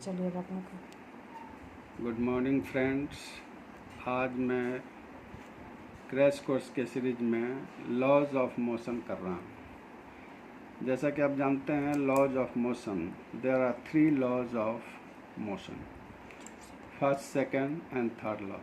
चलिए रखने को। Good morning friends. आज मैं क्रैश कोर्स के सीरीज में लॉज ऑफ मोशन कर रहा हूँ। जैसा कि आप जानते हैं, laws of motion, there are 3 laws of motion, first, second and third law.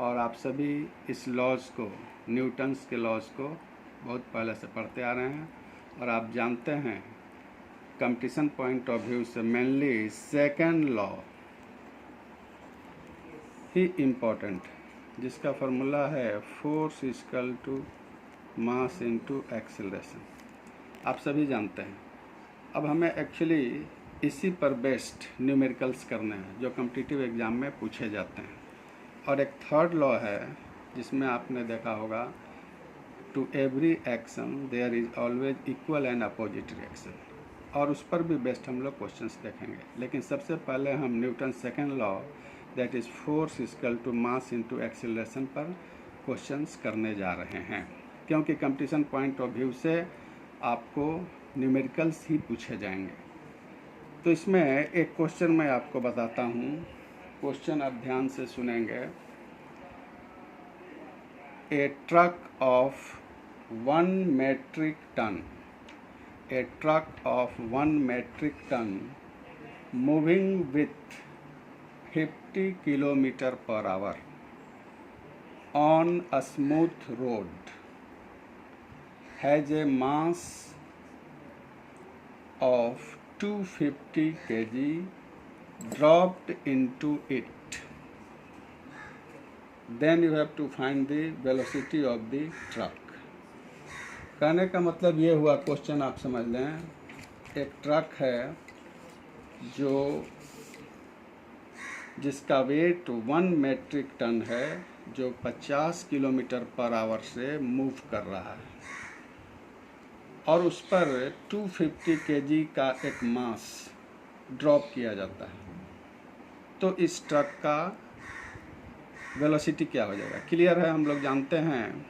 और आप सभी इस लॉज को, न्यूटन्स के लॉज को बहुत पहले से पढ़ते आ रहे हैं। और आप जानते हैं कंपटीशन पॉइंट ऑफ व्यू से मेनली सेकंड लॉ ही इम्पोर्टेंट, जिसका फार्मूला है force equal to mass into acceleration. आप सभी जानते हैं। अब हमें एक्चुअली इसी पर बेस्ड न्यूमेरिकल्स करने हैं जो कॉम्पिटिटिव एग्जाम में पूछे जाते हैं। और एक थर्ड लॉ है जिसमें आपने देखा होगा, to every action there is always equal and opposite reaction. और उस पर भी बेस्ड हम लोग क्वेश्चंस देखेंगे। लेकिन सबसे पहले हम Newton second law, that is force equal to mass into acceleration पर क्वेश्चंस करने जा रहे हैं, क्योंकि कंपटीशन पॉइंट ऑफ व्यू से आपको न्यूमेरिकल्स ही पूछे जाएंगे। तो इसमें एक क्वेश्चन मैं आपको बताता हूँ। क्वेश्चन आप ध्यान से सुनेंगे। ए truck of 1 metric ton, a truck of 1 metric ton moving with 50 km/h on a smooth road has a mass of 250 kg dropped into it. Then you have to find the velocity of the truck. कहने का मतलब ये हुआ, question आप समझ लें, एक truck है जिसका वेट 1 metric ton है, जो 50 km/h से मूव कर रहा है, और उस पर 250 kg का एक मास ड्रॉप किया जाता है। तो इस ट्रक का वेलोसिटी क्या हो जाएगा? क्लियर है। हम लोग जानते हैं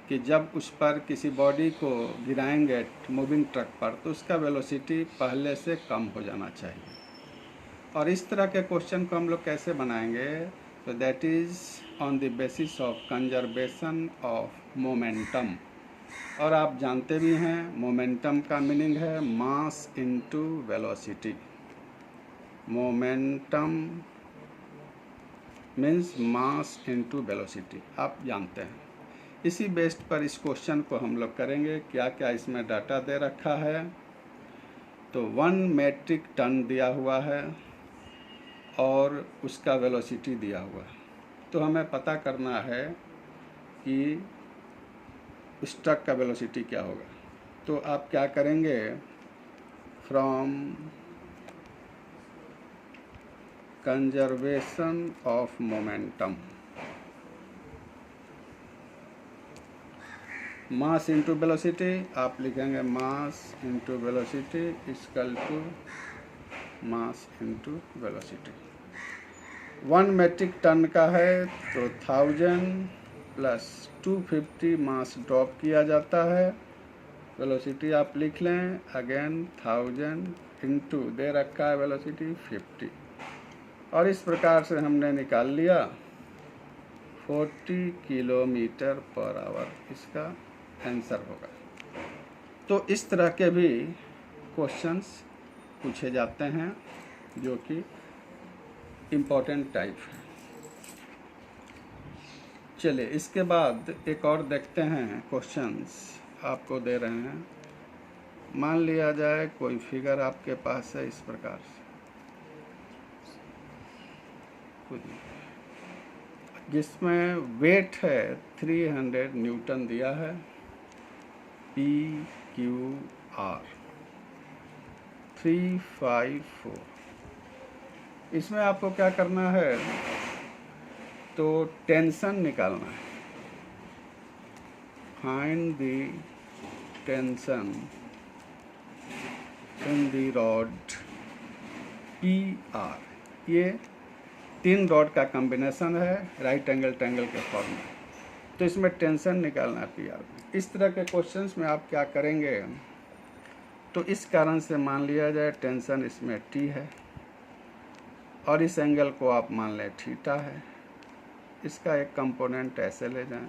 कि जब उस पर किसी बॉडी को गिराएंगे मूविंग ट्रक पर, तो उसका वेलोसिटी पहले से कम हो जाना चाहिए। और इस तरह के क्वेश्चन को हम लोग कैसे बनाएंगे? तो that is on the basis of conservation of momentum. और आप जानते भी हैं मोमेंटम का मीनिंग है mass into velocity. Momentum means mass into velocity, आप जानते हैं। इसी बेस्ड पर इस क्वेश्चन को हम लोग करेंगे। क्या क्या इसमें डाटा दे रखा है? तो 1 metric ton दिया हुआ है और उसका वेलोसिटी दिया हुआ है। तो हमें पता करना है कि उस ट्रक का वेलोसिटी क्या होगा। तो आप क्या करेंगे? From conservation of momentum, mass into velocity, आप लिखेंगे mass into velocity equal to mass into velocity. 1 metric ton का है तो 1000 प्लस 250 मास ड्रॉप किया जाता है। वेलोसिटी आप लिख लें, अगेन 1000 इंटू दे रखा है वेलोसिटी 50। और इस प्रकार से हमने निकाल लिया 40 km/h इसका आंसर होगा। तो इस तरह के भी क्वेश्चंस पूछे जाते हैं जो कि इम्पोर्टेंट टाइप है। चलिए इसके बाद एक और देखते हैं क्वेश्चंस आपको दे रहे हैं। मान लिया जाए कोई फिगर आपके पास है इस प्रकार से, जिसमें वेट है 300 न्यूटन दिया है, PQR 354। इसमें आपको क्या करना है? तो टेंशन निकालना है। Find the tension in the rod PR। ये 3 रॉड का कॉम्बिनेशन है राइट एंगल ट्रायंगल के फॉर्म में। तो इसमें टेंशन निकालना है PR में। इस तरह के क्वेश्चंस में आप क्या करेंगे? तो इस कारण से मान लिया जाए टेंशन इसमें T है और इस एंगल को आप मान लें थीटा है। इसका एक कंपोनेंट ऐसे ले जाएं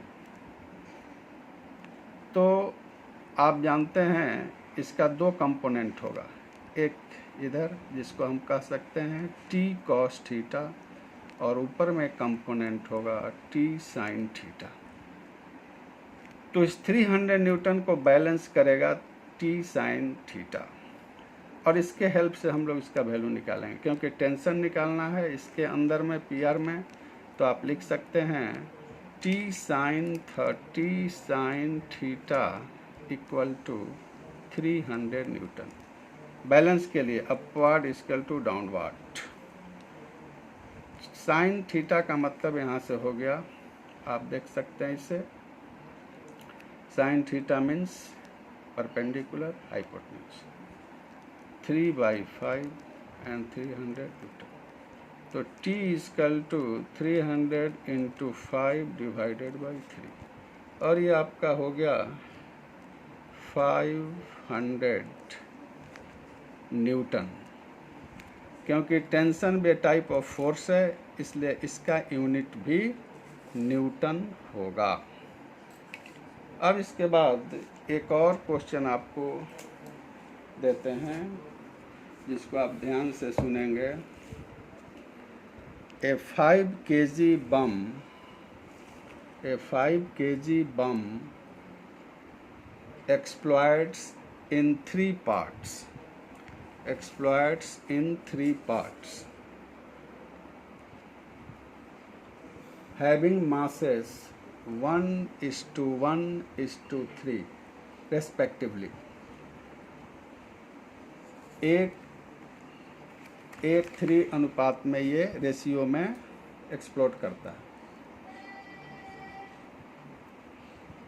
तो आप जानते हैं इसका दो कंपोनेंट होगा, एक इधर जिसको हम कह सकते हैं T cos थीटा और ऊपर में कंपोनेंट होगा T sin थीटा। तो इस 300 न्यूटन को बैलेंस करेगा T sin थीटा और इसके हेल्प से हम लोग इसका वैल्यू निकालेंगे, क्योंकि टेंशन निकालना है इसके अंदर में PR में। तो आप लिख सकते हैं T sin 30 sin theta equal to 300 newton. Balance के लिए upward equal to downward. Sine theta का मतलब यहाँ से हो गया, आप देख सकते हैं इसे, sine theta means perpendicular hypotenuse 3/5 and 300 newton. तो T equal to 300 into 5 divided by 3 और ये आपका हो गया 500 न्यूटन। क्योंकि टेंशन भी टाइप ऑफ फोर्स है इसलिए इसका यूनिट भी न्यूटन होगा। अब इसके बाद एक और क्वेश्चन आपको देते हैं जिसको आप ध्यान से सुनेंगे। A 5 kg bomb explodes in three parts, having masses 1:1:3 respectively. एक 3 अनुपात में ये रेशियो में एक्सप्लोड करता है।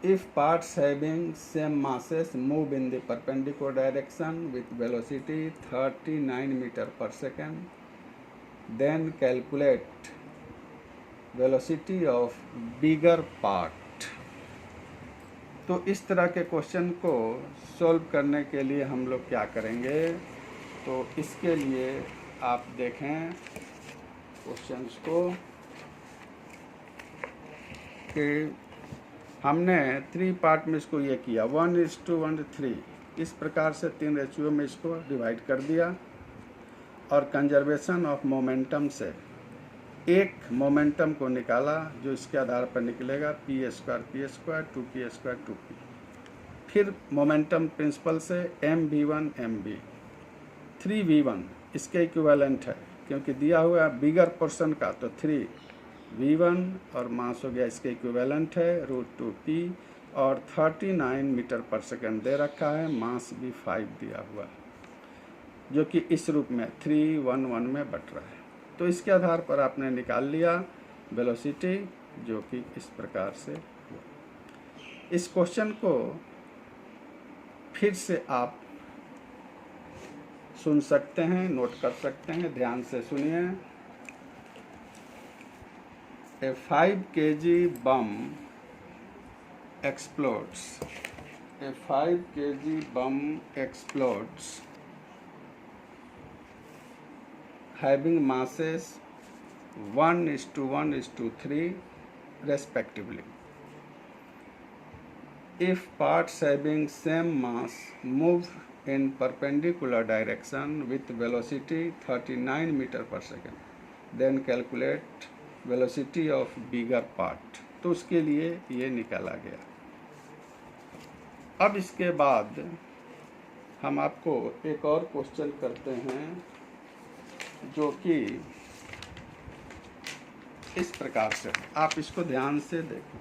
If parts having same masses move in the perpendicular direction with velocity 39 meter per second, then calculate velocity of bigger part. तो इस तरह के क्वेश्चन को सॉल्व करने के लिए हम लोग क्या करेंगे, तो इसके लिए आप देखें क्वेश्चंस को कि हमने 3 पार्ट में इसको ये किया 1:1:3 इस प्रकार से 3 रेशियो में इसको डिवाइड कर दिया और कंजर्वेशन ऑफ मोमेंटम से एक मोमेंटम को निकाला जो इसके आधार पर निकलेगा p² 2p², 2p। फिर मोमेंटम प्रिंसिपल से mv1 mv 3v1 इसके इक्विवेलेंट है क्योंकि दिया हुआ है बिगर पोर्शन का, तो 3v1 और मास हो गया इसके इक्विवेलेंट है √2p और 39 मीटर पर सेकंड दे रखा है, मास भी 5 दिया हुआ है जो कि इस रूप में 311 में बट रहा है। तो इसके आधार पर आपने निकाल लिया वेलोसिटी जो कि इस प्रकार से हुआ। इस क्वेश्चन को फिर से आप सुन सकते हैं, नोट कर सकते हैं, ध्यान से सुनिए। A 5 kg bomb explodes. A 5 kg bomb explodes having masses 1:1:3 respectively. If parts having same mass move in perpendicular direction with velocity 39 meter per second, then calculate velocity of bigger part। तो उसके लिए ये निकाला गया। अब इसके बाद हम आपको एक और क्वेश्चन करते हैं जो कि इस प्रकार से, आप इसको ध्यान से देखो।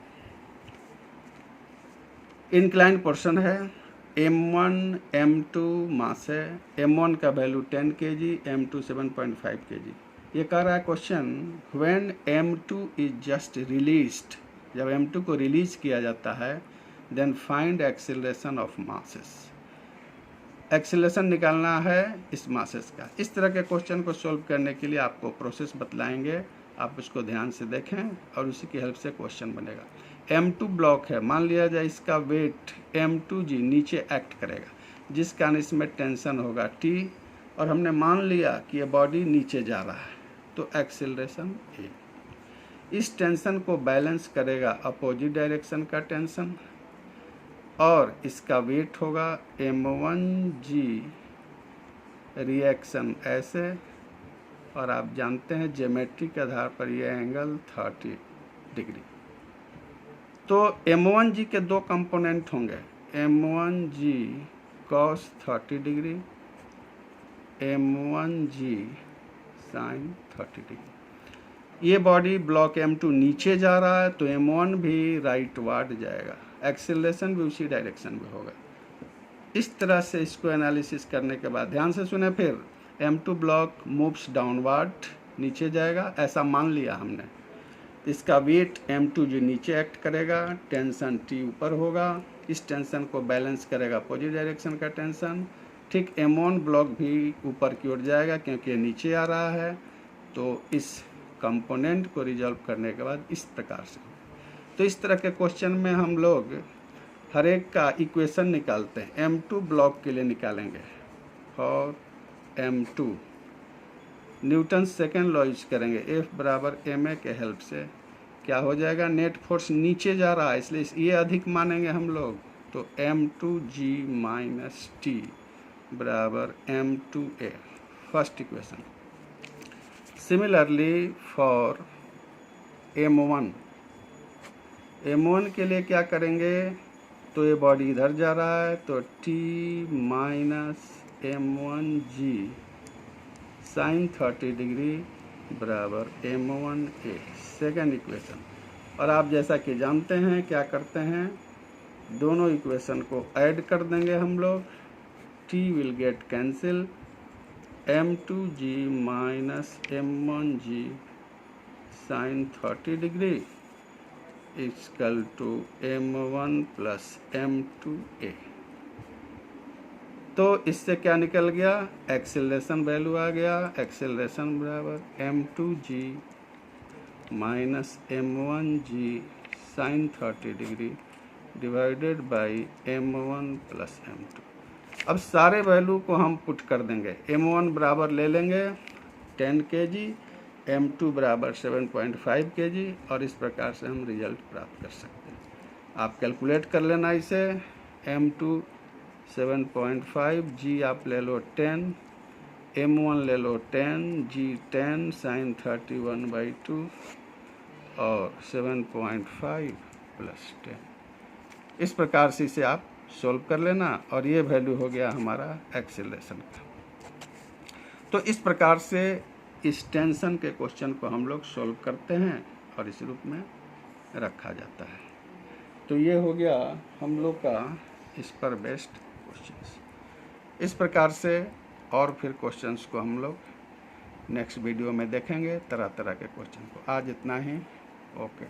इंक्लाइन पोर्शन है, m1 m2 मास है, m1 का वैल्यू 10 kg, m2 7.5 kg। ये कह रहा है question when m2 is just released, जब m2 को रिलीज किया जाता है then find acceleration of masses. Acceleration निकालना है इस मासेस का। इस तरह के क्वेश्चन को सॉल्व करने के लिए आपको प्रोसेस बतलाएंगे, आप उसको ध्यान से देखें और उसी की हेल्प से क्वेश्चन बनेगा। m2 ब्लॉक है, मान लिया जाए इसका वेट m2g नीचे एक्ट करेगा, जिस कारण इसमें टेंशन होगा टी, और हमने मान लिया कि ये बॉडी नीचे जा रहा है तो एक्सेलरेशन ए। इस टेंशन को बैलेंस करेगा अपोजिट डायरेक्शन का टेंशन, और इसका वेट होगा m1g रिएक्शन ऐसे, और आप जानते हैं ज्योमेट्री के आधार पर यह एंगल 30 डिग्री। तो m1g के दो कंपोनेंट होंगे, m1g cos 30 degree, m1g sin 30 degree. ये बॉडी ब्लॉक m2 नीचे जा रहा है तो m1 भी राइट वार्ड जाएगा, एक्सेलरेशन भी उसी डायरेक्शन में होगा। इस तरह से इसको एनालिसिस करने के बाद ध्यान से सुने, फिर m2 ब्लॉक मूव्स डाउनवर्ड, नीचे जाएगा, ऐसा मान लिया हमने। इसका वेट m2 जो नीचे एक्ट करेगा, टेंशन T ऊपर होगा, इस टेंशन को बैलेंस करेगा अपोजिट डायरेक्शन का टेंशन। ठीक m1 ब्लॉक भी ऊपर की ओर जाएगा क्योंकि ये नीचे आ रहा है। तो इस कंपोनेंट को रिजॉल्व करने के बाद इस प्रकार से, तो इस तरह के क्वेश्चन में हम लोग हर एक का इक्वेशन निकालते हैं। m2 ब्लॉक के लिए निकालेंगे और m2 Newton second law use करेंगे, F बराबर ma के हेल्प से क्या हो जाएगा, नेट फोर्स नीचे जा रहा है इसलिए ये अधिक मानेंगे हम लोग, तो m2g माइनस टी बराबर m2a, first equation. Similarly for m1 के लिए क्या करेंगे, तो ये बॉडी इधर जा रहा है तो t minus m1g sine 30 degree बराबर m1a, सेकेंड इक्वेशन। और आप जैसा कि जानते हैं क्या करते हैं, दोनों इक्वेशन को ऐड कर देंगे हम लोग, t will get cancel, m2g minus m1g sine 30 degree equal to m1 plus m2a। तो इससे क्या निकल गया, एक्सेलरेशन वैल्यू आ गया, एक्सेलरेशन बराबर m2g minus m1g sine 30 degree divided by m1 plus m2। अब सारे वैल्यू को हम पुट कर देंगे, m1 बराबर ले लेंगे 10 kg, m2 बराबर 7.5 kg, और इस प्रकार से हम रिजल्ट प्राप्त कर सकते हैं। आप कैलकुलेट कर लेना इसे, m2 7.5, g आप ले लो 10, m1 ले लो 10, g 10 साइन 31/2 और 7.5 प्लस 10। इस प्रकार से इसे आप सोल्व कर लेना, और ये वैल्यू हो गया हमारा एक्सेलरेशन का। तो इस प्रकार से इस टेंशन के क्वेश्चन को हम लोग सोल्व करते हैं और इस रूप में रखा जाता है। तो ये हो गया हम लोग का इस पर बेस्ड क्वेश्चंस। इस प्रकार से और फिर क्वेश्चंस को हम लोग नेक्स्ट वीडियो में देखेंगे, तरह तरह के क्वेश्चन को। आज इतना ही, ओके।